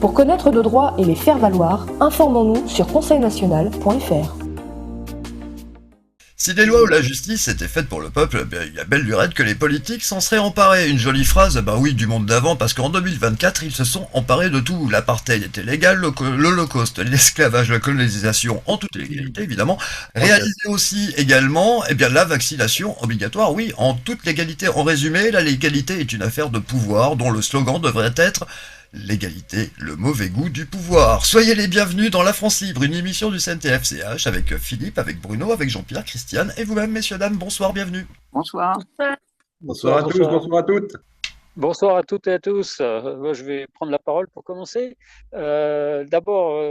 Pour connaître nos droits et les faire valoir, informons-nous sur conseilnational.fr. Si les lois ou la justice étaient faites pour le peuple, il y a belle lurette que les politiques s'en seraient emparés. Une jolie phrase, oui, du monde d'avant, parce qu'en 2024, ils se sont emparés de tout. L'apartheid était légal, l'Holocauste, l'esclavage, la colonisation, en toute légalité, évidemment. Réaliser aussi, également, la vaccination obligatoire, oui, en toute légalité. En résumé, la légalité est une affaire de pouvoir, dont le slogan devrait être l'égalité, le mauvais goût du pouvoir. Soyez les bienvenus dans La France Libre, une émission du CNTF-CH avec Philippe, avec Bruno, avec Jean-Pierre, Christiane et vous-même, messieurs, dames. Bonsoir, bienvenue. Bonsoir. Bonsoir à tous, bonsoir à toutes. Bonsoir à toutes et à tous. Moi, je vais prendre la parole pour commencer. D'abord,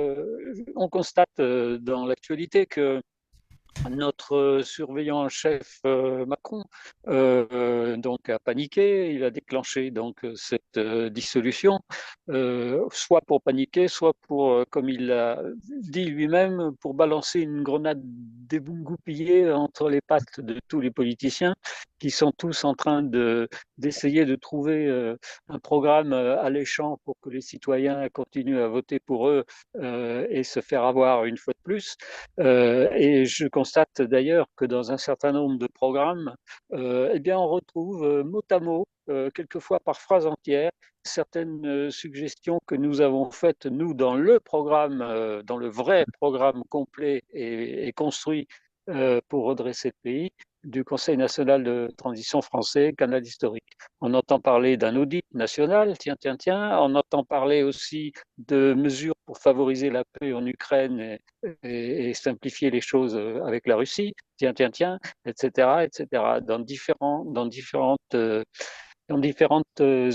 on constate dans l'actualité que notre surveillant en chef Macron donc a paniqué, il a déclenché donc cette dissolution, soit pour paniquer, soit pour, comme il l'a dit lui-même, pour balancer une grenade dégoupillée entre les pattes de tous les politiciens qui sont tous en train d'essayer de trouver un programme alléchant pour que les citoyens continuent à voter pour eux et se faire avoir une fois de plus. Et je constate d'ailleurs que dans un certain nombre de programmes, on retrouve mot à mot, quelquefois par phrase entière, certaines suggestions que nous avons faites, nous, dans le programme, dans le vrai programme complet et construit pour redresser le pays, du Conseil national de transition français, Canal historique. On entend parler d'un audit national, tiens, on entend parler aussi de mesures pour favoriser la paix en Ukraine et simplifier les choses avec la Russie, tiens, etc., dans différentes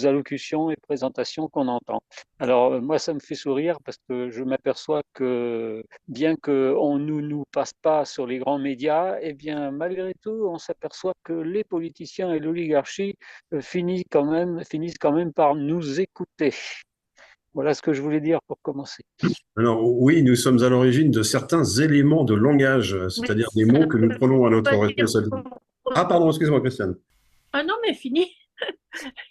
allocutions et présentations qu'on entend. Alors, moi, ça me fait sourire parce que je m'aperçois que, bien qu'on ne nous passe pas sur les grands médias, malgré tout, on s'aperçoit que les politiciens et l'oligarchie finissent quand même par nous écouter. Voilà ce que je voulais dire pour commencer. Alors oui, nous sommes à l'origine de certains éléments de langage, c'est-à-dire des mots que nous prenons à notre responsabilité. Ah pardon, excuse-moi Christiane. Ah non, mais fini.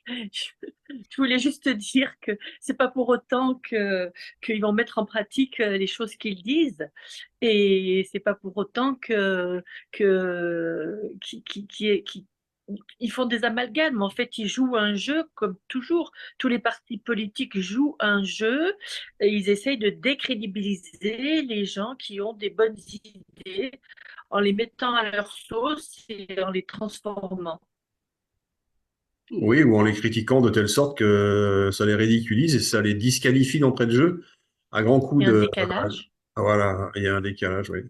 Je voulais juste dire que c'est pas pour autant qu'ils vont mettre en pratique les choses qu'ils disent, et c'est pas pour autant ils font des amalgames. En fait, ils jouent un jeu comme toujours. Tous les partis politiques jouent un jeu et ils essayent de décrédibiliser les gens qui ont des bonnes idées en les mettant à leur sauce et en les transformant. Oui, ou en les critiquant de telle sorte que ça les ridiculise et ça les disqualifie d'entrée de jeu à grands coups Il y a un de... décalage. Voilà, il y a un décalage, oui.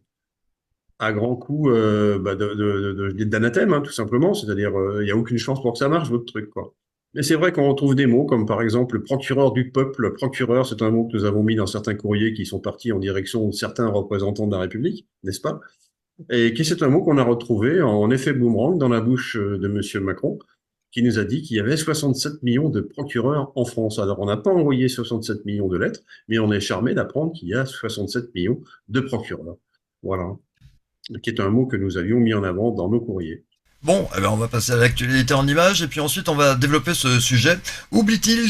À grands coups d'anathème, hein, tout simplement, c'est-à-dire il n'y a aucune chance pour que ça marche, votre truc, quoi. Mais c'est vrai qu'on retrouve des mots comme par exemple le procureur du peuple. Le procureur, c'est un mot que nous avons mis dans certains courriers qui sont partis en direction de certains représentants de la République, n'est-ce pas? Et qui c'est un mot qu'on a retrouvé en effet boomerang dans la bouche de Monsieur Macron, qui nous a dit qu'il y avait 67 millions de procureurs en France. Alors, on n'a pas envoyé 67 millions de lettres, mais on est charmé d'apprendre qu'il y a 67 millions de procureurs. Voilà. Qui est un mot que nous avions mis en avant dans nos courriers. Bon, on va passer à l'actualité en images et puis ensuite on va développer ce sujet. Oublie-t-il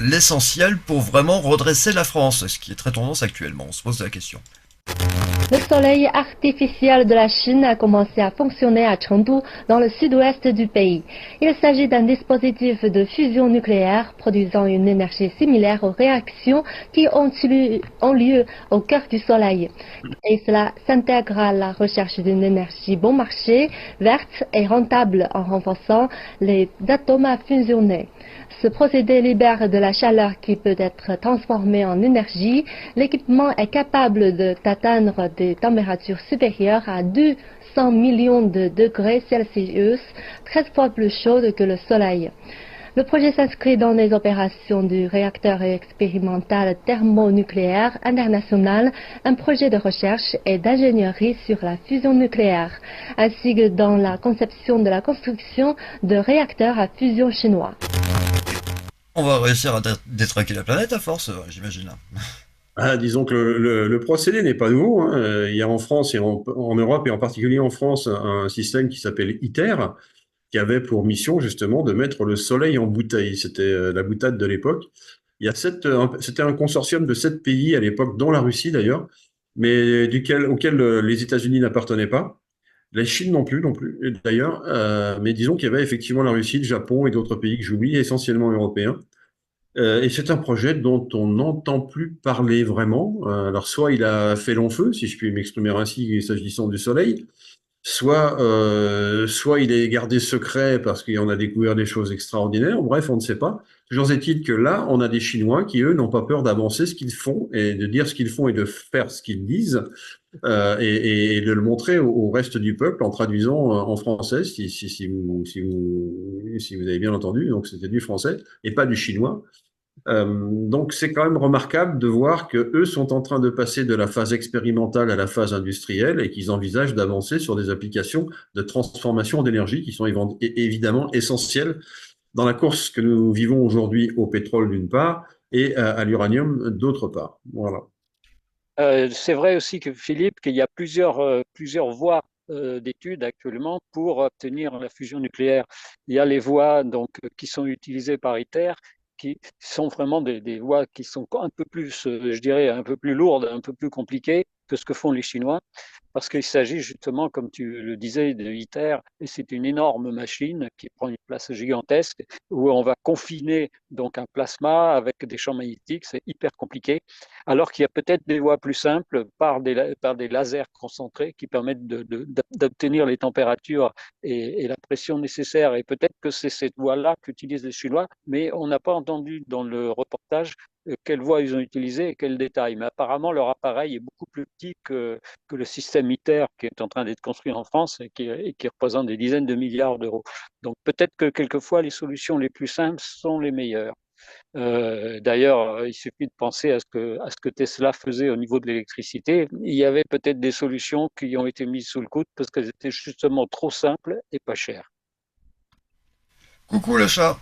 l'essentiel pour vraiment redresser la France? Ce qui est très tendance actuellement, on se pose la question. Le soleil artificiel de la Chine a commencé à fonctionner à Chengdu, dans le sud-ouest du pays. Il s'agit d'un dispositif de fusion nucléaire produisant une énergie similaire aux réactions qui ont lieu au cœur du soleil. Et cela s'intègre à la recherche d'une énergie bon marché, verte et rentable en renforçant les atomes à fusionner. Ce procédé libère de la chaleur qui peut être transformée en énergie. L'équipement est capable d'atteindre des températures supérieures à 200 millions de degrés Celsius, 13 fois plus chaudes que le Soleil. Le projet s'inscrit dans les opérations du réacteur expérimental thermonucléaire international, un projet de recherche et d'ingénierie sur la fusion nucléaire, ainsi que dans la conception de la construction de réacteurs à fusion chinois. On va réussir à détraquer la planète à force, j'imagine. Ah, disons que le procédé n'est pas nouveau, hein. Il y a en France et en Europe, et en particulier en France, un système qui s'appelle ITER, qui avait pour mission justement de mettre le soleil en bouteille. C'était la boutade de l'époque. C'était un consortium de 7 pays à l'époque, dont la Russie d'ailleurs, mais auquel les États-Unis n'appartenaient pas. La Chine non plus, d'ailleurs. Mais disons qu'il y avait effectivement la Russie, le Japon et d'autres pays que j'oublie, essentiellement européens. Et c'est un projet dont on n'entend plus parler vraiment. Alors, soit il a fait long feu, si je puis m'exprimer ainsi, s'agissant du Soleil, soit il est gardé secret parce qu'on a découvert des choses extraordinaires. Bref, on ne sait pas. Toujours est-il que là, on a des Chinois qui, eux, n'ont pas peur d'avancer ce qu'ils font et de dire ce qu'ils font et de faire ce qu'ils disent, et de le montrer au reste du peuple en traduisant en français, si vous avez bien entendu. Donc, c'était du français et pas du chinois. Donc c'est quand même remarquable de voir que eux sont en train de passer de la phase expérimentale à la phase industrielle et qu'ils envisagent d'avancer sur des applications de transformation d'énergie qui sont évidemment essentielles dans la course que nous vivons aujourd'hui au pétrole d'une part et à l'uranium d'autre part. Voilà. C'est vrai aussi que Philippe, qu'il y a plusieurs voies d'études actuellement pour obtenir la fusion nucléaire. Il y a les voies donc qui sont utilisées par ITER, qui sont vraiment des voies qui sont un peu plus, je dirais, un peu plus lourdes, un peu plus compliquées que ce que font les Chinois, parce qu'il s'agit justement, comme tu le disais, de ITER, et c'est une énorme machine qui prend une place gigantesque, où on va confiner donc un plasma avec des champs magnétiques, c'est hyper compliqué, alors qu'il y a peut-être des voies plus simples par des lasers concentrés qui permettent d'obtenir les températures et la pression nécessaire, et peut-être que c'est cette voie-là qu'utilisent les Chinois, mais on n'a pas entendu dans le reportage quelle voie ils ont utilisé et quels détails. Mais apparemment, leur appareil est beaucoup plus petit que le système ITER qui est en train d'être construit en France et qui représente des dizaines de milliards d'euros. Donc peut-être que quelquefois, les solutions les plus simples sont les meilleures. D'ailleurs, il suffit de penser à ce que Tesla faisait au niveau de l'électricité. Il y avait peut-être des solutions qui ont été mises sous le coude parce qu'elles étaient justement trop simples et pas chères. Coucou le chat.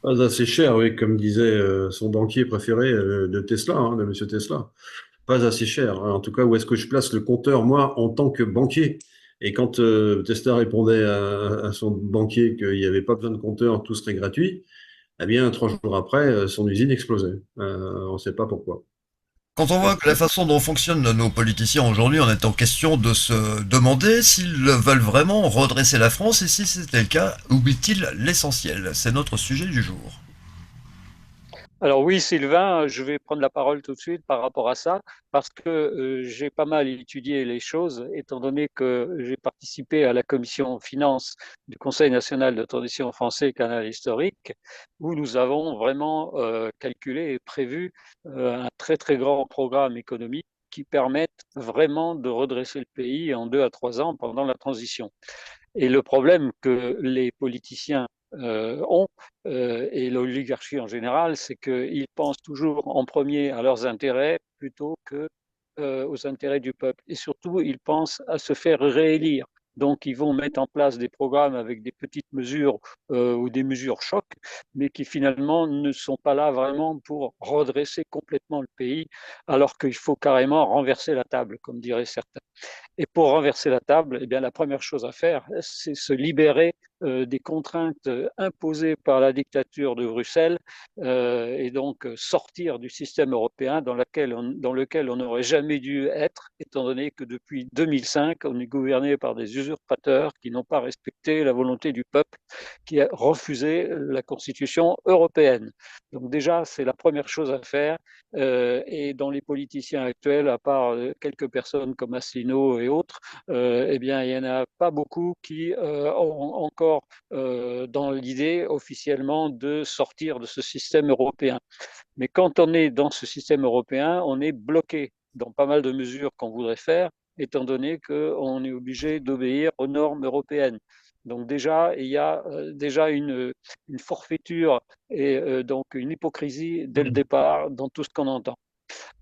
Pas assez cher, oui, comme disait son banquier préféré de Tesla, de Monsieur Tesla. Pas assez cher. En tout cas, où est-ce que je place le compteur, moi, en tant que banquier? Et quand Tesla répondait à son banquier qu'il n'y avait pas besoin de compteur, tout serait gratuit, eh bien, 3 jours après, son usine explosait. On ne sait pas pourquoi. Quand on voit que la façon dont fonctionnent nos politiciens aujourd'hui, on est en question de se demander s'ils veulent vraiment redresser la France et si c'était le cas, oublient-ils l'essentiel? C'est notre sujet du jour. Alors oui, Sylvain, je vais prendre la parole tout de suite par rapport à ça, parce que j'ai pas mal étudié les choses, étant donné que j'ai participé à la commission finance du Conseil national de transition français Canal historique, où nous avons vraiment calculé et prévu un très très grand programme économique qui permette vraiment de redresser le pays en 2 à 3 ans pendant la transition. Et le problème que les politiciens ont, et l'oligarchie en général, c'est qu'ils pensent toujours en premier à leurs intérêts plutôt que aux intérêts du peuple. Et surtout, ils pensent à se faire réélire. Donc, ils vont mettre en place des programmes avec des petites mesures ou des mesures chocs, mais qui finalement ne sont pas là vraiment pour redresser complètement le pays, alors qu'il faut carrément renverser la table, comme diraient certains. Et pour renverser la table, eh bien, la première chose à faire, c'est se libérer des contraintes imposées par la dictature de Bruxelles et donc sortir du système européen dans lequel on n'aurait jamais dû être, étant donné que depuis 2005, on est gouverné par des usurpateurs qui n'ont pas respecté la volonté du peuple, qui a refusé la constitution européenne. Donc déjà, c'est la première chose à faire. Et dans les politiciens actuels, à part quelques personnes comme Asselineau et autres, eh bien, il n'y en a pas beaucoup qui ont encore dans l'idée officiellement de sortir de ce système européen. Mais quand on est dans ce système européen, on est bloqué dans pas mal de mesures qu'on voudrait faire, étant donné qu'on est obligé d'obéir aux normes européennes. Donc déjà, il y a déjà une forfaiture et donc une hypocrisie dès le départ dans tout ce qu'on entend.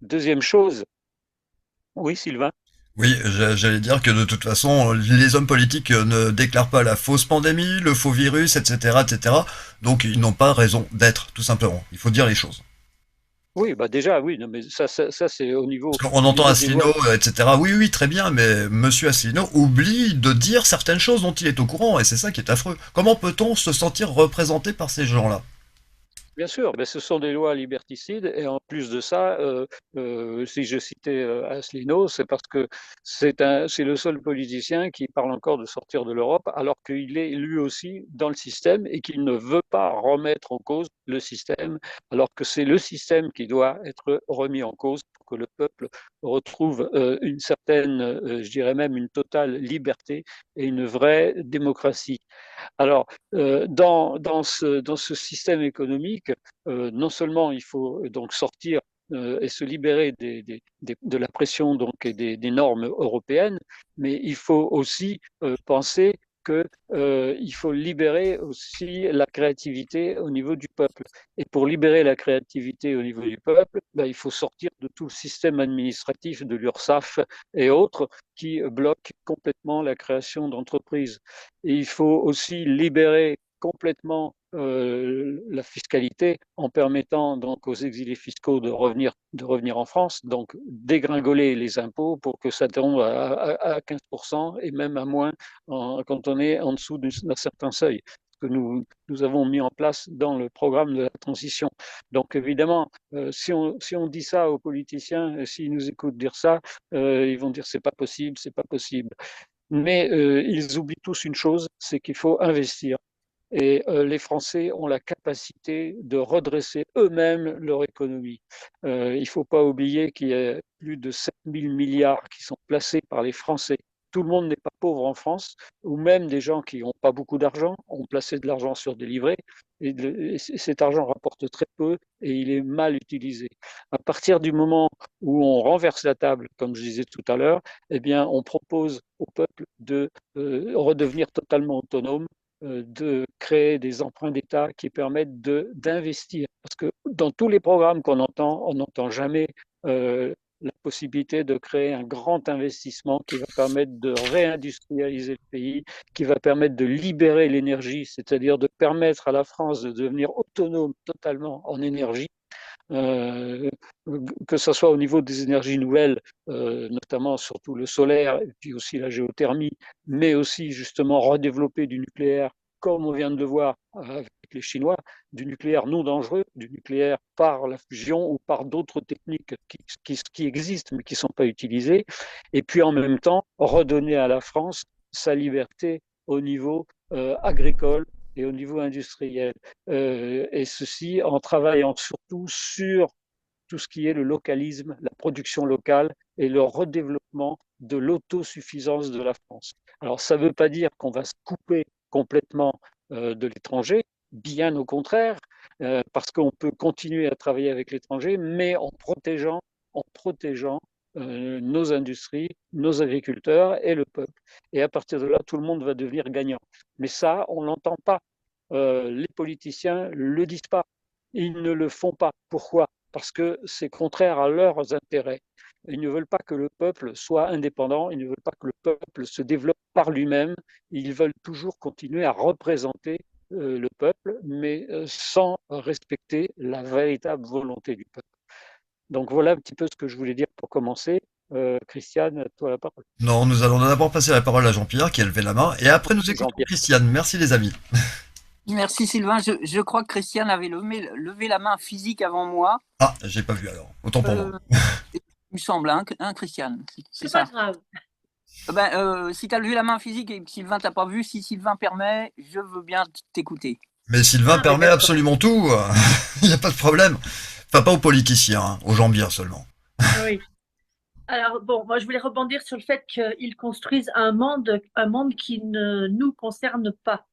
Deuxième chose, oui Sylvain. Oui, j'allais dire que de toute façon, les hommes politiques ne déclarent pas la fausse pandémie, le faux virus, etc., etc. Donc ils n'ont pas raison d'être, tout simplement. Il faut dire les choses. Oui, bah déjà, oui, non, mais ça c'est au niveau. Parce qu'on entend Asselineau, etc. Oui, oui, très bien, mais Monsieur Asselineau oublie de dire certaines choses dont il est au courant, et c'est ça qui est affreux. Comment peut-on se sentir représenté par ces gens-là? Bien sûr, ben, ce sont des lois liberticides et en plus de ça, si je citais Asselineau, c'est parce que c'est le seul politicien qui parle encore de sortir de l'Europe alors qu'il est lui aussi dans le système et qu'il ne veut pas remettre en cause le système, alors que c'est le système qui doit être remis en cause pour que le peuple retrouve une certaine, je dirais même une totale liberté et une vraie démocratie. Alors, dans ce système économique, non seulement il faut donc sortir et se libérer de la pression donc, et des normes européennes, mais il faut aussi penser qu'il faut libérer aussi la créativité au niveau du peuple. Et pour libérer la créativité au niveau du peuple, ben, il faut sortir de tout le système administratif de l'URSSAF et autres qui bloquent complètement la création d'entreprises. Et il faut aussi libérer complètement la fiscalité en permettant donc aux exilés fiscaux de revenir en France, donc dégringoler les impôts pour que ça tombe à 15% et même à moins quand on est en dessous d'un certain seuil que nous avons mis en place dans le programme de la transition. Donc évidemment, si on dit ça aux politiciens, s'ils nous écoutent dire ça, ils vont dire c'est pas possible, c'est pas possible. Mais ils oublient tous une chose, c'est qu'il faut investir. Et les Français ont la capacité de redresser eux-mêmes leur économie. Il ne faut pas oublier qu'il y a plus de 7 000 milliards qui sont placés par les Français. Tout le monde n'est pas pauvre en France, ou même des gens qui n'ont pas beaucoup d'argent ont placé de l'argent sur des livrets, et cet argent rapporte très peu et il est mal utilisé. À partir du moment où on renverse la table, comme je disais tout à l'heure, eh bien, on propose au peuple de redevenir totalement autonome, de créer des emprunts d'État qui permettent d'investir. Parce que dans tous les programmes qu'on entend, on n'entend jamais la possibilité de créer un grand investissement qui va permettre de réindustrialiser le pays, qui va permettre de libérer l'énergie, c'est-à-dire de permettre à la France de devenir autonome totalement en énergie. Que ce soit au niveau des énergies nouvelles, notamment surtout le solaire et puis aussi la géothermie, mais aussi justement redévelopper du nucléaire, comme on vient de le voir avec les Chinois, du nucléaire non dangereux, du nucléaire par la fusion ou par d'autres techniques qui existent mais qui ne sont pas utilisées, et puis en même temps redonner à la France sa liberté au niveau agricole et au niveau industriel. Et ceci en travaillant surtout sur tout ce qui est le localisme, la production locale et le redéveloppement de l'autosuffisance de la France. Alors ça ne veut pas dire qu'on va se couper complètement de l'étranger, bien au contraire, parce qu'on peut continuer à travailler avec l'étranger, mais en protégeant nos industries, nos agriculteurs et le peuple. Et à partir de là, tout le monde va devenir gagnant. Mais ça, on ne l'entend pas. Les politiciens ne le disent pas. Ils ne le font pas. Pourquoi? Parce que c'est contraire à leurs intérêts. Ils ne veulent pas que le peuple soit indépendant, ils ne veulent pas que le peuple se développe par lui-même, ils veulent toujours continuer à représenter le peuple, mais sans respecter la véritable volonté du peuple. Donc voilà un petit peu ce que je voulais dire pour commencer. Christiane, à toi la parole. Non, nous allons d'abord passer la parole à Jean-Pierre qui a levé la main, et après nous écoutons Jean-Pierre. Christiane. Merci les amis. Merci Sylvain. Je crois que Christiane avait levé la main physique avant moi. Ah, j'ai pas vu alors. Autant pour moi. Il me semble, hein, Christiane. C'est pas grave. Si tu as levé la main physique et que Sylvain t'a pas vu, si Sylvain permet, je veux bien t'écouter. Mais Sylvain permet absolument tout. Il n'y a pas de problème. Enfin, pas aux politiciens, hein, aux gens bien seulement. Oui. Alors, bon, moi, je voulais rebondir sur le fait qu'ils construisent un monde qui ne nous concerne pas.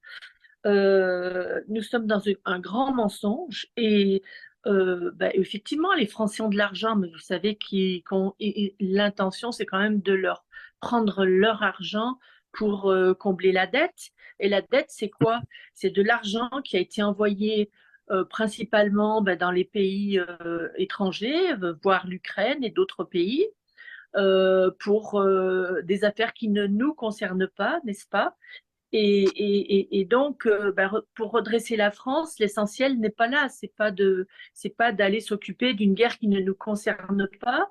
Nous sommes dans un grand mensonge et effectivement, les Français ont de l'argent, mais vous savez et l'intention, c'est quand même de leur prendre leur argent pour combler la dette. Et la dette, c'est quoi? C'est de l'argent qui a été envoyé principalement dans les pays étrangers, voire l'Ukraine et d'autres pays, pour des affaires qui ne nous concernent pas, n'est-ce pas? Et donc, pour redresser la France, l'essentiel n'est pas là. C'est pas d'aller s'occuper d'une guerre qui ne nous concerne pas.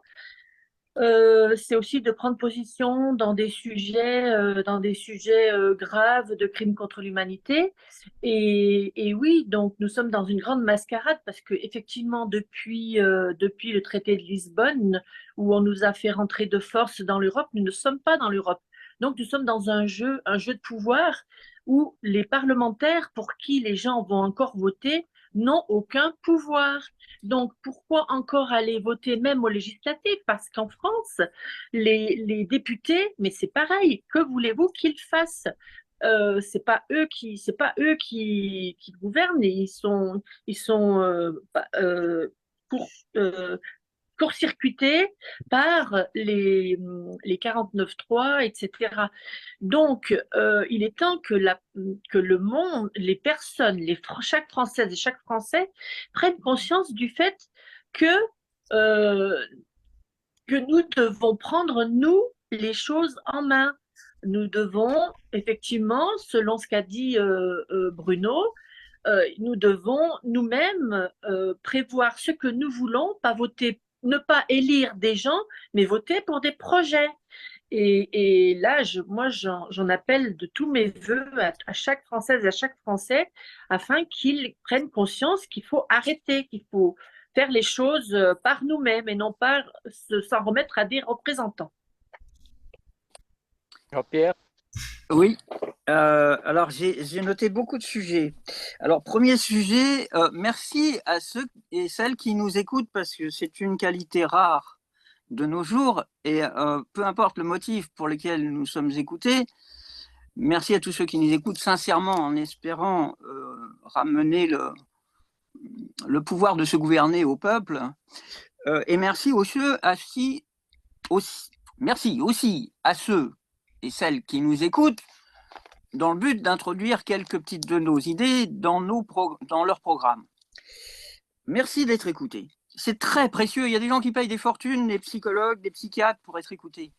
c'est aussi de prendre position dans des sujets graves de crimes contre l'humanité. Et oui, donc nous sommes dans une grande mascarade parce que effectivement, depuis le traité de Lisbonne, où on nous a fait rentrer de force dans l'Europe, nous ne sommes pas dans l'Europe. Donc nous sommes dans un jeu de pouvoir où les parlementaires pour qui les gens vont encore voter n'ont aucun pouvoir. Donc, pourquoi encore aller voter même aux législatives? Parce qu'en France, les députés, mais c'est pareil, que voulez-vous qu'ils fassent? C'est pas eux qui gouvernent, et ils sont pour, euh, court-circuités par les 49.3, etc. Donc, il est temps que le monde, les personnes, chaque Française et chaque Français prennent conscience du fait que, euh, que nous devons prendre, nous, les choses en main. Nous devons, effectivement, selon ce qu'a dit Bruno, nous devons nous-mêmes prévoir ce que nous voulons, pas voter, ne pas élire des gens, mais voter pour des projets. Et là, j'en appelle de tous mes voeux à chaque Française et à chaque Français afin qu'ils prennent conscience qu'il faut arrêter, qu'il faut faire les choses par nous-mêmes et non pas s'en remettre à des représentants. Jean-Pierre? Oui, alors j'ai noté beaucoup de sujets. Alors, premier sujet, merci à ceux et celles qui nous écoutent parce que c'est une qualité rare de nos jours et peu importe le motif pour lequel nous sommes écoutés, merci à tous ceux qui nous écoutent sincèrement en espérant ramener le pouvoir de se gouverner au peuple et merci merci aussi à ceux et celles qui nous écoutent dans le but d'introduire quelques petites de nos idées dans leur programme. Merci d'être écoutés. C'est très précieux. Il y a des gens qui payent des fortunes, des psychologues, des psychiatres pour être écoutés.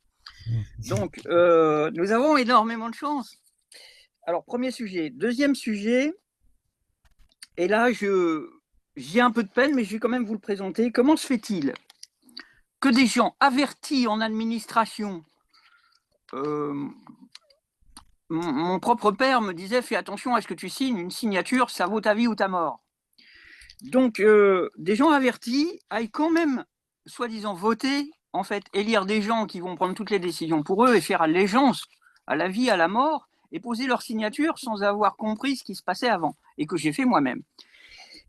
Donc, nous avons énormément de chance. Alors, premier sujet. Deuxième sujet, et là, j'ai un peu de peine, mais je vais quand même vous le présenter. Comment se fait-il que des gens avertis en administration, mon propre père me disait, fais attention à ce que tu signes, une signature, ça vaut ta vie ou ta mort. Donc, des gens avertis aillent quand même, soi-disant, voter, en fait, élire des gens qui vont prendre toutes les décisions pour eux et faire allégeance à la vie, à la mort, et poser leur signature sans avoir compris ce qui se passait avant, et que j'ai fait moi-même.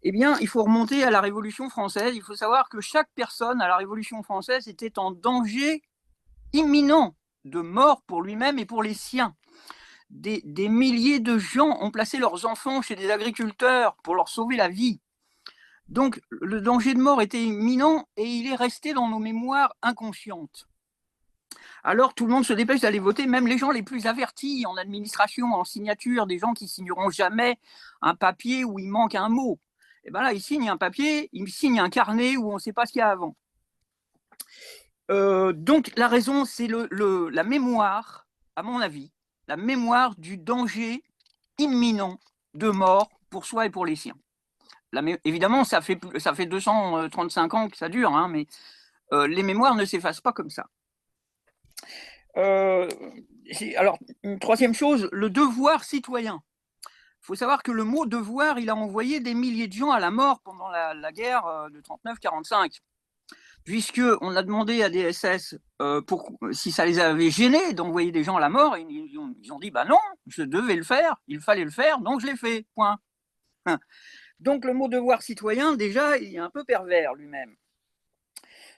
Eh bien, il faut remonter à la Révolution française. Il faut savoir que chaque personne à la Révolution française était en danger imminent de mort pour lui-même et pour les siens. Des milliers de gens ont placé leurs enfants chez des agriculteurs pour leur sauver la vie. Donc, le danger de mort était imminent et il est resté dans nos mémoires inconscientes. Alors, tout le monde se dépêche d'aller voter, même les gens les plus avertis en administration, en signature, des gens qui signeront jamais un papier où il manque un mot. Et bien là, ils signent un papier, ils signent un carnet où on ne sait pas ce qu'il y a avant. Donc, la raison, c'est la mémoire, à mon avis, la mémoire du danger imminent de mort pour soi et pour les siens. Évidemment, ça fait 235 ans que ça dure, hein, mais les mémoires ne s'effacent pas comme ça. Alors, une troisième chose, le devoir citoyen. Il faut savoir que le mot devoir, il a envoyé des milliers de gens à la mort pendant la guerre de 39-45. Puisqu'on a demandé à des SS si ça les avait gênés d'envoyer des gens à la mort, ils ont dit bah non, je devais le faire, il fallait le faire, donc je l'ai fait, point. Donc le mot devoir citoyen, déjà, il est un peu pervers lui-même.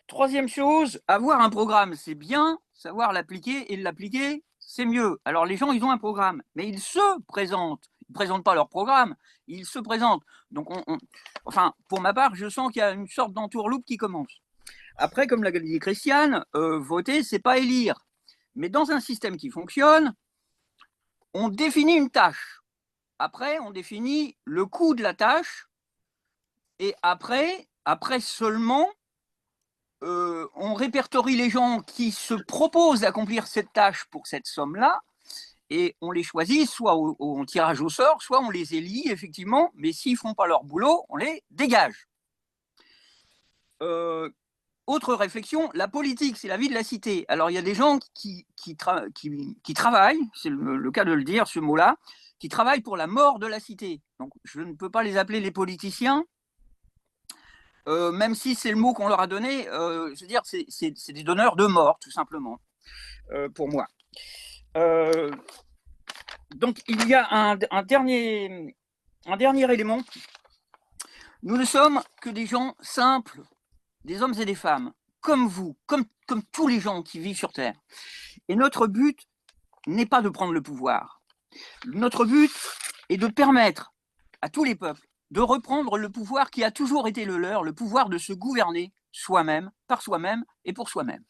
Troisième chose, avoir un programme, c'est bien, savoir l'appliquer et l'appliquer, c'est mieux. Alors les gens, ils ont un programme, mais ils se présentent. Ils ne présentent pas leur programme, ils se présentent. Donc, enfin, pour ma part, je sens qu'il y a une sorte d'entourloupe qui commence. Après, comme l'a dit Christiane, voter, ce n'est pas élire. Mais dans un système qui fonctionne, on définit une tâche. Après, on définit le coût de la tâche. Et après seulement, on répertorie les gens qui se proposent d'accomplir cette tâche pour cette somme-là. Et on les choisit, soit en tirage au sort, soit on les élit, effectivement. Mais s'ils ne font pas leur boulot, on les dégage. autre réflexion, la politique, c'est la vie de la cité. Alors, il y a des gens qui travaillent, c'est le cas de le dire, ce mot-là, qui travaillent pour la mort de la cité. Donc, je ne peux pas les appeler les politiciens, même si c'est le mot qu'on leur a donné. Je veux dire, c'est des donneurs de mort, tout simplement, pour moi. Donc, il y a un dernier élément. Nous ne sommes que des gens simples, des hommes et des femmes, comme vous, comme tous les gens qui vivent sur Terre. Et notre but n'est pas de prendre le pouvoir. Notre but est de permettre à tous les peuples de reprendre le pouvoir qui a toujours été le leur, le pouvoir de se gouverner soi-même, par soi-même et pour soi-même.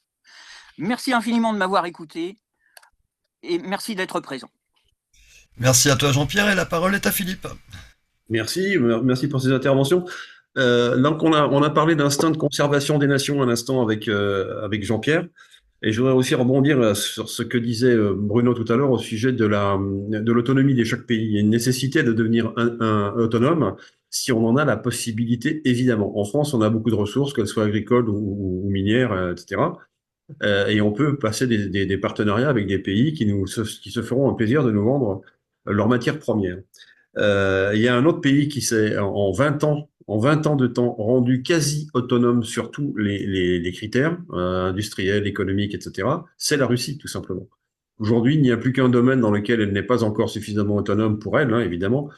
Merci infiniment de m'avoir écouté et merci d'être présent. Merci à toi Jean-Pierre et la parole est à Philippe. Merci pour ces interventions. Donc on a parlé d'instinct de conservation des nations un instant avec Jean-Pierre, et je voudrais aussi rebondir sur ce que disait Bruno tout à l'heure au sujet de l'autonomie de chaque pays. Il y a une nécessité de devenir autonome si on en a la possibilité, évidemment. En France, on a beaucoup de ressources, qu'elles soient agricoles ou minières, etc. Et on peut passer des partenariats avec des pays qui se feront un plaisir de nous vendre leurs matières premières. Il y a un autre pays qui s'est, en 20 ans de temps, rendu quasi autonome sur tous les critères industriels, économiques, etc. C'est la Russie, tout simplement. Aujourd'hui, il n'y a plus qu'un domaine dans lequel elle n'est pas encore suffisamment autonome pour elle, hein, évidemment.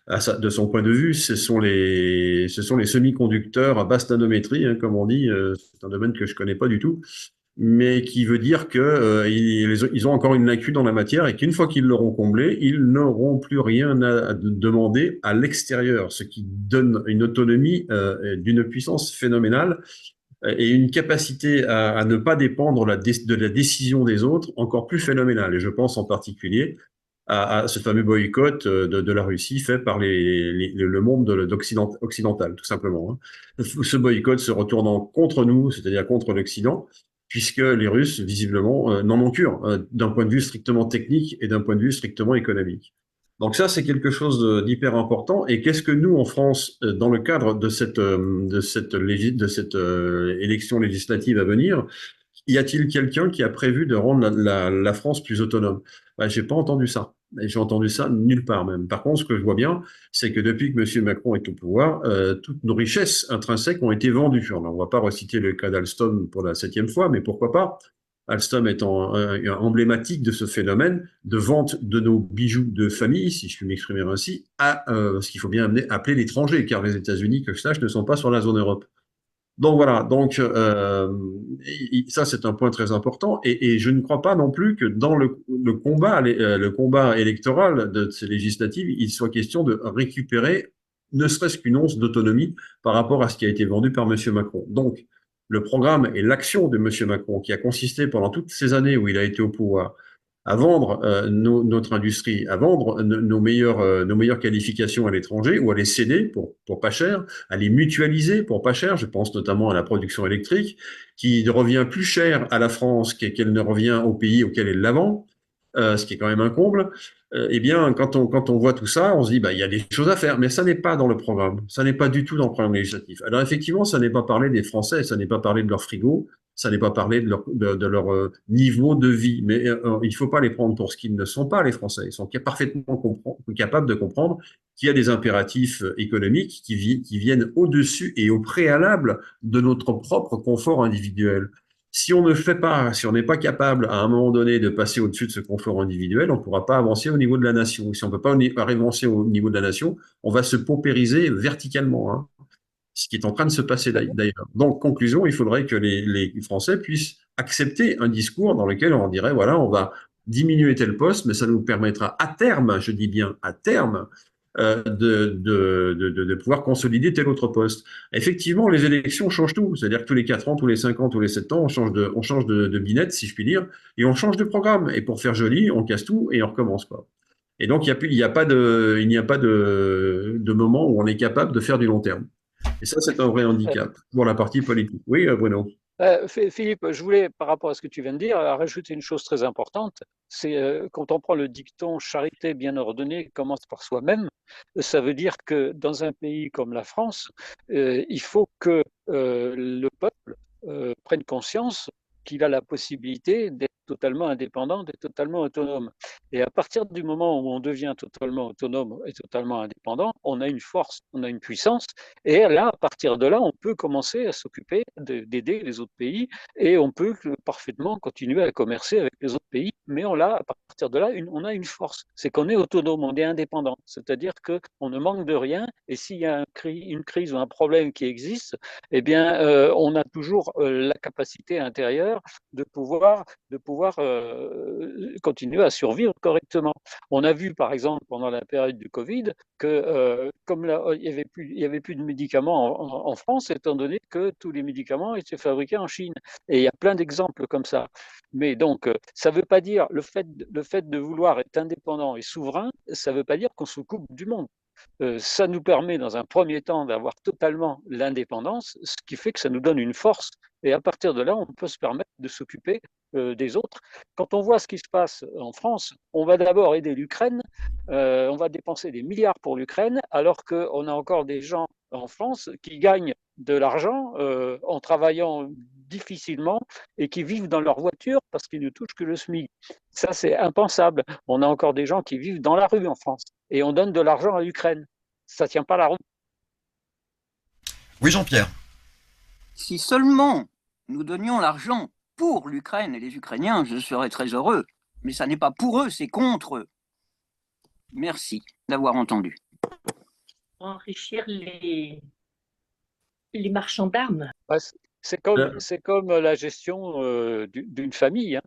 De son point de vue, ce sont les semi-conducteurs à basse nanométrie, hein, comme on dit. C'est un domaine que je connais pas du tout, mais qui veut dire que ils ont encore une lacune dans la matière et qu'une fois qu'ils l'auront comblée, ils n'auront plus rien à demander à l'extérieur, ce qui donne une autonomie d'une puissance phénoménale et une capacité à ne pas dépendre de la décision des autres encore plus phénoménale. Et je pense en particulier à ce fameux boycott de la Russie fait par le monde occidental, tout simplement. Hein. Ce boycott se retournant contre nous, c'est-à-dire contre l'Occident, puisque les Russes, visiblement, n'en ont cure, d'un point de vue strictement technique et d'un point de vue strictement économique. Donc ça, c'est quelque chose d'hyper important. Et qu'est-ce que nous, en France, dans le cadre de cette élection législative à venir, y a-t-il quelqu'un qui a prévu de rendre la France plus autonome? J'ai pas entendu ça. Et j'ai entendu ça nulle part même. Par contre, ce que je vois bien, c'est que depuis que M. Macron est au pouvoir, toutes nos richesses intrinsèques ont été vendues. Alors, on ne va pas reciter le cas d'Alstom pour la 7e fois, mais pourquoi pas? Alstom étant emblématique de ce phénomène de vente de nos bijoux de famille, si je puis m'exprimer ainsi, à ce qu'il faut bien appeler l'étranger, car les États-Unis, que je sache, ne sont pas sur la zone Europe. Donc voilà, ça c'est un point très important, et je ne crois pas non plus que dans le combat électoral de ces législatives, il soit question de récupérer ne serait-ce qu'une once d'autonomie par rapport à ce qui a été vendu par M. Macron. Donc le programme et l'action de M. Macron, qui a consisté pendant toutes ces années où il a été au pouvoir, à vendre notre industrie, à vendre nos meilleures qualifications à l'étranger ou à les céder pour pas cher, à les mutualiser pour pas cher. Je pense notamment à la production électrique qui revient plus cher à la France qu'elle ne revient au pays auquel elle la vend, ce qui est quand même un comble. Eh bien, quand on voit tout ça, on se dit, il y a des choses à faire, mais ça n'est pas dans le programme. Ça n'est pas du tout dans le programme législatif. Alors effectivement, ça n'est pas parler des Français, ça n'est pas parler de leur frigo, ça n'est pas parler de leur niveau de vie, mais il ne faut pas les prendre pour ce qu'ils ne sont pas, les Français. Ils sont parfaitement capables de comprendre qu'il y a des impératifs économiques qui viennent au-dessus et au préalable de notre propre confort individuel. Si on n'est pas capable à un moment donné de passer au-dessus de ce confort individuel, on ne pourra pas avancer au niveau de la nation. Si on ne peut pas avancer au niveau de la nation, on va se paupériser verticalement, hein. Ce qui est en train de se passer d'ailleurs. Donc, conclusion, il faudrait que les Français puissent accepter un discours dans lequel on dirait, voilà, on va diminuer tel poste, mais ça nous permettra à terme, je dis bien à terme, de pouvoir consolider tel autre poste. Effectivement, les élections changent tout. C'est-à-dire que tous les 4 ans, tous les 5 ans, tous les 7 ans, on change de binette, si je puis dire, et on change de programme. Et pour faire joli, on casse tout et on recommence, quoi. Et donc, il n'y a pas de moment où on est capable de faire du long terme. Et ça, c'est un vrai handicap pour la partie politique. Oui, Bruno. Philippe, je voulais, par rapport à ce que tu viens de dire, rajouter une chose très importante. C'est quand on prend le dicton charité bien ordonnée commence par soi-même, ça veut dire que dans un pays comme la France, il faut que le peuple prenne conscience qu'il a la possibilité d'être totalement indépendant, d'être totalement autonome. Et à partir du moment où on devient totalement autonome et totalement indépendant, on a une force, on a une puissance, et là, à partir de là, on peut commencer à s'occuper d'aider les autres pays, et on peut parfaitement continuer à commercer avec les autres pays, mais à partir de là, on a une force, c'est qu'on est autonome, on est indépendant, c'est-à-dire qu'on ne manque de rien, et s'il y a une crise ou un problème qui existe, eh bien, on a toujours la capacité intérieure de pouvoir continuer à survivre correctement. On a vu, par exemple, pendant la période du Covid, que comme là, il y avait plus de médicaments en France, étant donné que tous les médicaments étaient fabriqués en Chine. Et il y a plein d'exemples comme ça. Mais donc, ça ne veut pas dire, le fait de vouloir être indépendant et souverain, ça ne veut pas dire qu'on se coupe du monde. Ça nous permet dans un premier temps d'avoir totalement l'indépendance, ce qui fait que ça nous donne une force. Et à partir de là, on peut se permettre de s'occuper des autres. Quand on voit ce qui se passe en France, on va d'abord aider l'Ukraine, on va dépenser des milliards pour l'Ukraine, alors qu'on a encore des gens en France qui gagnent de l'argent en travaillant difficilement et qui vivent dans leur voiture parce qu'ils ne touchent que le SMIC. Ça, c'est impensable. On a encore des gens qui vivent dans la rue en France et on donne de l'argent à l'Ukraine. Ça ne tient pas la route. Oui, Jean-Pierre. Si seulement nous donnions l'argent pour l'Ukraine et les Ukrainiens, je serais très heureux. Mais ça n'est pas pour eux, c'est contre eux. Merci d'avoir entendu. Enrichir les marchands d'armes. C'est comme la gestion d'une famille.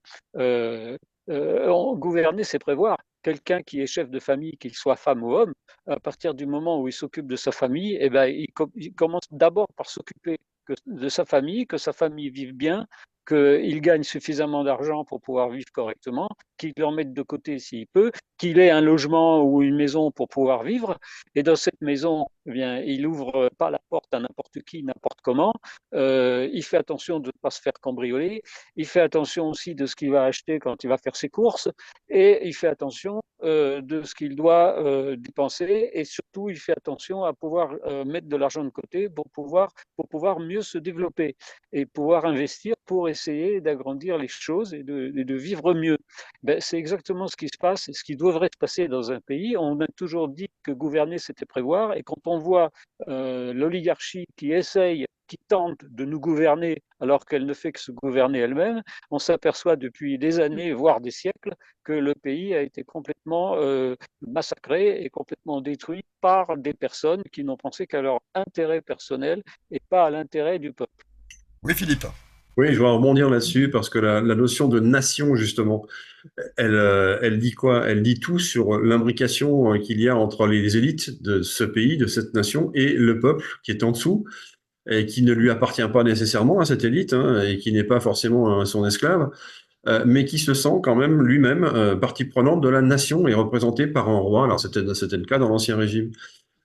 Gouverner, c'est prévoir. Quelqu'un qui est chef de famille, qu'il soit femme ou homme, à partir du moment où il s'occupe de sa famille, eh ben, il commence d'abord par s'occuper de sa famille, que sa famille vive bien, qu'il gagne suffisamment d'argent pour pouvoir vivre correctement, qu'il en mette de côté s'il peut, qu'il ait un logement ou une maison pour pouvoir vivre. Et dans cette maison, eh bien, il ouvre pas la porte à n'importe qui, n'importe comment. Il fait attention de ne pas se faire cambrioler. Il fait attention aussi de ce qu'il va acheter quand il va faire ses courses. Et il fait attention de ce qu'il doit dépenser. Et surtout, il fait attention à pouvoir mettre de l'argent de côté pour pouvoir mieux se développer et pouvoir investir pour essayer d'agrandir les choses et de vivre mieux. Ben, c'est exactement ce qui se passe et ce qui devrait se passer dans un pays. On a toujours dit que gouverner, c'était prévoir. Et quand on voit l'oligarchie qui tente de nous gouverner alors qu'elle ne fait que se gouverner elle-même, on s'aperçoit depuis des années, voire des siècles, que le pays a été complètement massacré et complètement détruit par des personnes qui n'ont pensé qu'à leur intérêt personnel et pas à l'intérêt du peuple. Oui, Philippe. Oui, je vais rebondir là-dessus parce que la notion de nation, justement, elle dit quoi? Elle dit tout sur l'imbrication qu'il y a entre les élites de ce pays, de cette nation, et le peuple qui est en dessous et qui ne lui appartient pas nécessairement à cette élite et qui n'est pas forcément son esclave, mais qui se sent quand même lui-même partie prenante de la nation et représenté par un roi. Alors c'était le cas dans l'Ancien Régime.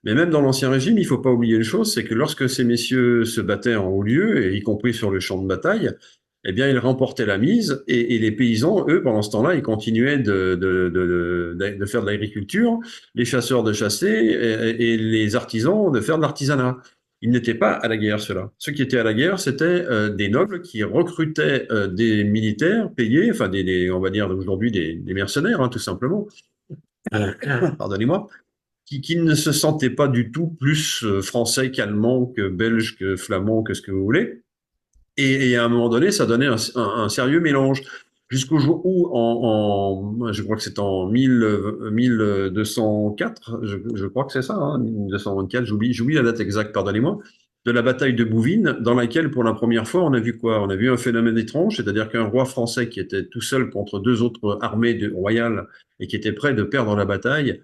Mais même dans l'Ancien Régime, il faut pas oublier une chose, c'est que lorsque ces messieurs se battaient en haut lieu, et y compris sur le champ de bataille, eh bien, ils remportaient la mise, et les paysans, eux, pendant ce temps-là, ils continuaient de faire de l'agriculture, les chasseurs de chasser, et les artisans de faire de l'artisanat. Ils n'étaient pas à la guerre, ceux-là. Ceux qui étaient à la guerre, c'était des nobles qui recrutaient des militaires payés, enfin, on va dire aujourd'hui des mercenaires, hein, tout simplement. Pardonnez-moi. Qui ne se sentaient pas du tout plus français qu'allemand, que belge, que flamand, que ce que vous voulez. Et à un moment donné, ça donnait un sérieux mélange. Jusqu'au jour où, je crois que c'est en 1204, je crois que c'est ça, hein, 1224, j'oublie la date exacte, pardonnez-moi, de la bataille de Bouvines, dans laquelle, pour la première fois, on a vu quoi? On a vu un phénomène étrange, c'est-à-dire qu'un roi français qui était tout seul contre deux autres armées royales et qui était prêt de perdre la bataille,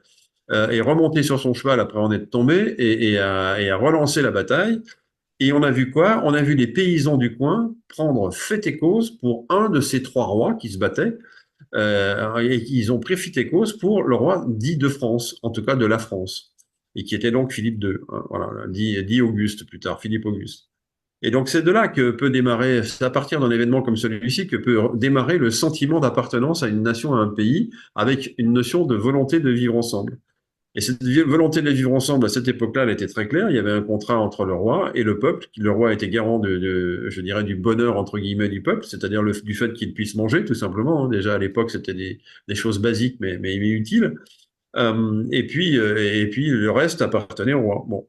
est remonté sur son cheval après en être tombé et a relancé la bataille. Et on a vu quoi? On a vu les paysans du coin prendre fait et cause pour un de ces trois rois qui se battaient, et ils ont pris fait et cause pour le roi dit de France, en tout cas de la France, et qui était donc Philippe II, hein, voilà, dit Auguste plus tard, Philippe Auguste. Et donc c'est de là que peut démarrer, c'est à partir d'un événement comme celui-ci que peut démarrer le sentiment d'appartenance à une nation, à un pays, avec une notion de volonté de vivre ensemble. Et cette volonté de vivre ensemble, à cette époque-là, elle était très claire. Il y avait un contrat entre le roi et le peuple. Le roi était garant je dirais, du bonheur, entre guillemets, du peuple, c'est-à-dire du fait qu'il puisse manger, tout simplement, hein. Déjà, à l'époque, c'était des choses basiques, mais utiles. Et puis, le reste appartenait au roi. Bon.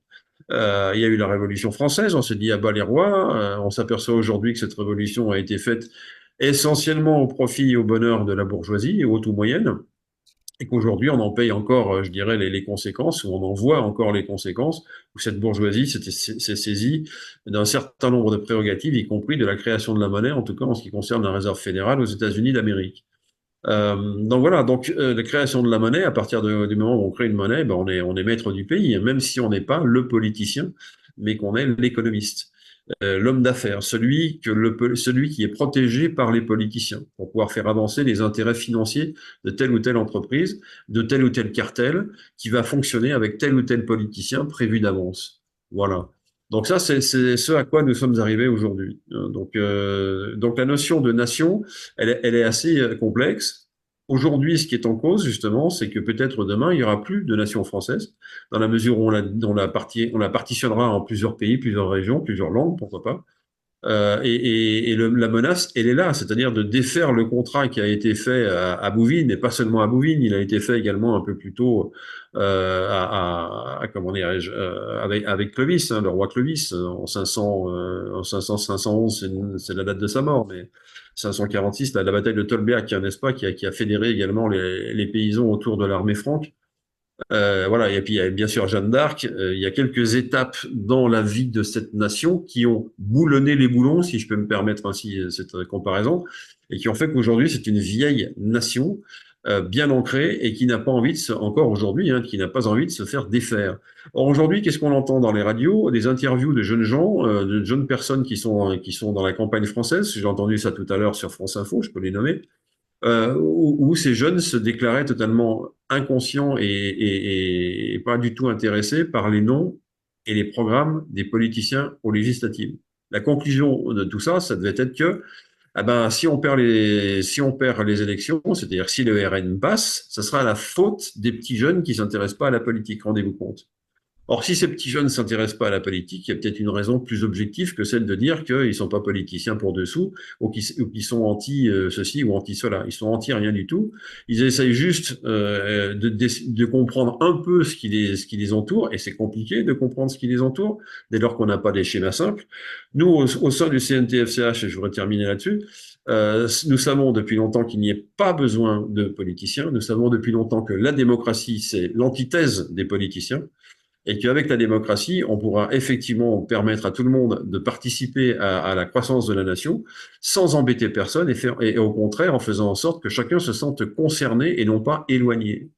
Il y a eu la Révolution française, on s'est dit ah bah les rois, on s'aperçoit aujourd'hui que cette révolution a été faite essentiellement au profit et au bonheur de la bourgeoisie, haute ou moyenne, et qu'aujourd'hui on en paye encore, je dirais, les conséquences, ou on en voit encore les conséquences, où cette bourgeoisie s'est saisie d'un certain nombre de prérogatives, y compris de la création de la monnaie, en tout cas en ce qui concerne la réserve fédérale aux États-Unis d'Amérique. Donc voilà, la création de la monnaie, à partir du moment où on crée une monnaie, ben on est maître du pays, même si on n'est pas le politicien, mais qu'on est l'économiste, l'homme d'affaires, celui qui est protégé par les politiciens pour pouvoir faire avancer les intérêts financiers de telle ou telle entreprise, de tel ou tel cartel, qui va fonctionner avec tel ou tel politicien prévu d'avance. Voilà. Donc ça, c'est ce à quoi nous sommes arrivés aujourd'hui. Donc la notion de nation, elle est assez complexe. Aujourd'hui, ce qui est en cause, justement, c'est que peut-être demain, il y aura plus de nation française, dans la mesure où on la partitionnera en plusieurs pays, plusieurs régions, plusieurs langues, pourquoi pas. La menace, elle est là, c'est-à-dire de défaire le contrat qui a été fait à Bouvines, et pas seulement à Bouvines, il a été fait également un peu plus tôt comment dirais-je, avec Clovis, hein, le roi Clovis, en 500, 511, c'est la date de sa mort, mais 546, la bataille de Tolbiac, hein, n'est-ce pas, qui a fédéré également les paysans autour de l'armée franque. Voilà, et puis il y a bien sûr Jeanne d'Arc. Il y a quelques étapes dans la vie de cette nation qui ont boulonné les boulons, si je peux me permettre ainsi cette comparaison, et qui ont fait qu'aujourd'hui c'est une vieille nation bien ancrée et qui n'a pas envie encore aujourd'hui, hein, qui n'a pas envie de se faire défaire. Or aujourd'hui, qu'est-ce qu'on entend dans les radios? Des interviews de jeunes gens, de jeunes personnes qui sont dans la campagne française. J'ai entendu ça tout à l'heure sur France Info, je peux les nommer où ces jeunes se déclaraient totalement inconscients et pas du tout intéressés par les noms et les programmes des politiciens aux législatives. La conclusion de tout ça, ça devait être que ah ben, si on perd les élections, c'est-à-dire si le RN passe, ça sera la faute des petits jeunes qui s'intéressent pas à la politique, rendez-vous compte. Or, si ces petits jeunes ne s'intéressent pas à la politique, il y a peut-être une raison plus objective que celle de dire qu'ils ne sont pas politiciens pour dessous ou qu'ils sont anti ceci ou anti cela. Ils sont anti rien du tout. Ils essayent juste de comprendre un peu ce qui les entoure, et c'est compliqué de comprendre ce qui les entoure dès lors qu'on n'a pas des schémas simples. Nous, au sein du CNTFCH, et je voudrais terminer là-dessus, nous savons depuis longtemps qu'il n'y ait pas besoin de politiciens. Nous savons depuis longtemps que la démocratie, c'est l'antithèse des politiciens, et qu'avec la démocratie, on pourra effectivement permettre à tout le monde de participer à la croissance de la nation sans embêter personne et au contraire en faisant en sorte que chacun se sente concerné et non pas éloigné.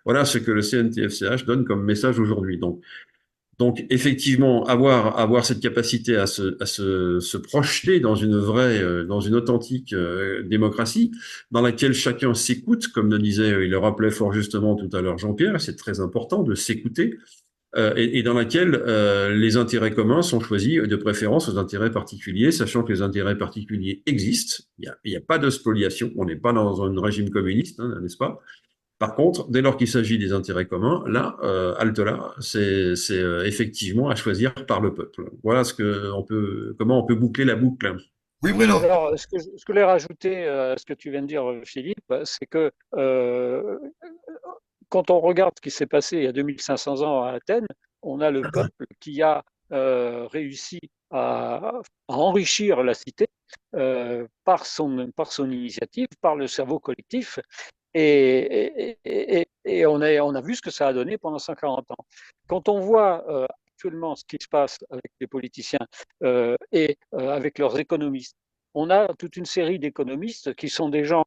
Voilà ce que le CNTFCH donne comme message aujourd'hui. Donc effectivement, avoir cette capacité à se projeter dans une vraie, dans une authentique démocratie, dans laquelle chacun s'écoute, comme le disait, il le rappelait fort justement tout à l'heure Jean-Pierre, c'est très important de s'écouter, et dans laquelle les intérêts communs sont choisis de préférence aux intérêts particuliers, sachant que les intérêts particuliers existent. Il y a pas de spoliation, on n'est pas dans un régime communiste, hein, n'est-ce pas? Par contre, dès lors qu'il s'agit des intérêts communs, là, halte là, c'est effectivement à choisir par le peuple. Voilà comment on peut boucler la boucle. Oui, Bruno. Alors, ce que je voulais rajouter à ce que tu viens de dire, Philippe, c'est que quand on regarde ce qui s'est passé il y a 2500 ans à Athènes, on a le peuple qui a réussi à enrichir la cité par son initiative, par le cerveau collectif, et on a vu ce que ça a donné pendant 140 ans. Quand on voit actuellement ce qui se passe avec les politiciens et avec leurs économistes, on a toute une série d'économistes qui sont des gens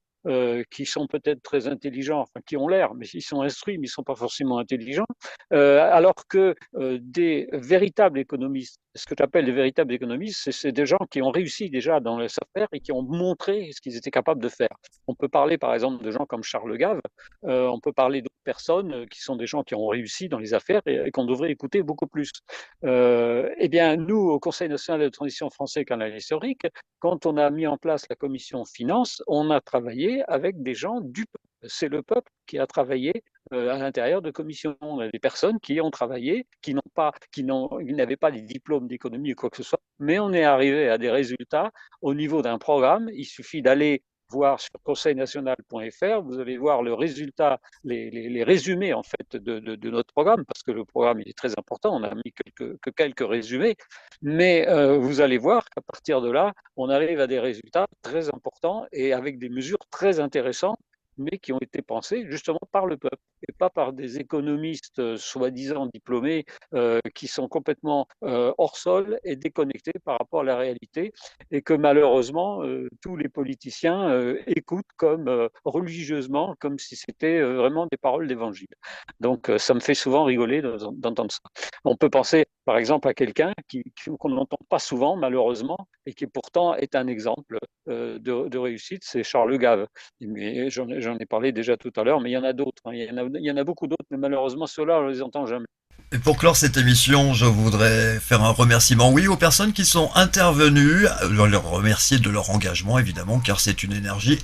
qui sont peut-être très intelligents, enfin qui ont l'air, mais ils sont instruits, mais ils ne sont pas forcément intelligents, alors que des véritables économistes, ce que j'appelle des véritables économistes, c'est des gens qui ont réussi déjà dans les affaires et qui ont montré ce qu'ils étaient capables de faire. On peut parler par exemple de gens comme Charles Gave, on peut parler d'autres personnes qui sont des gens qui ont réussi dans les affaires et qu'on devrait écouter beaucoup plus. Eh bien, nous, au Conseil national de transition français canal historique, quand on a mis en place la commission finances, on a travaillé avec des gens du peuple. C'est le peuple qui a travaillé à l'intérieur de commissions. On a des personnes qui ont travaillé, qui n'avaient pas des diplômes d'économie ou quoi que ce soit, mais on est arrivé à des résultats au niveau d'un programme. Il suffit d'aller voir sur conseilnational.fr, vous allez voir le résultat, les résumés en fait de notre programme, parce que le programme il est très important, on a mis quelques résumés, mais vous allez voir qu'à partir de là, on arrive à des résultats très importants et avec des mesures très intéressantes, mais qui ont été pensées justement par le peuple et pas par des économistes soi-disant diplômés qui sont complètement hors sol et déconnectés par rapport à la réalité, et que malheureusement tous les politiciens écoutent comme religieusement, comme si c'était vraiment des paroles d'évangile. Donc ça me fait souvent rigoler d'entendre ça. On peut penser par exemple à quelqu'un qu'on n'entend pas souvent malheureusement et qui pourtant est un exemple de réussite, c'est Charles Gave. Mais j'en ai parlé déjà tout à l'heure, mais il y en a d'autres. Il y en a beaucoup d'autres, mais malheureusement ceux-là on les entend jamais. Et pour clore cette émission, je voudrais faire un remerciement, oui, aux personnes qui sont intervenues, leur remercier de leur engagement, évidemment, car c'est une énergie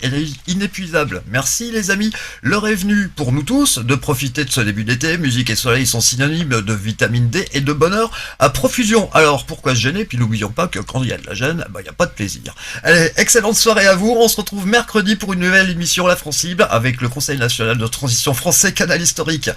inépuisable. Merci les amis, l'heure est venue pour nous tous de profiter de ce début d'été. Musique et soleil sont synonymes de vitamine D et de bonheur à profusion. Alors pourquoi se gêner? Puis n'oublions pas que quand il y a de la gêne, il n'y a pas de plaisir. Allez, excellente soirée à vous, on se retrouve mercredi pour une nouvelle émission La Francible avec le Conseil national de transition français Canal Historique.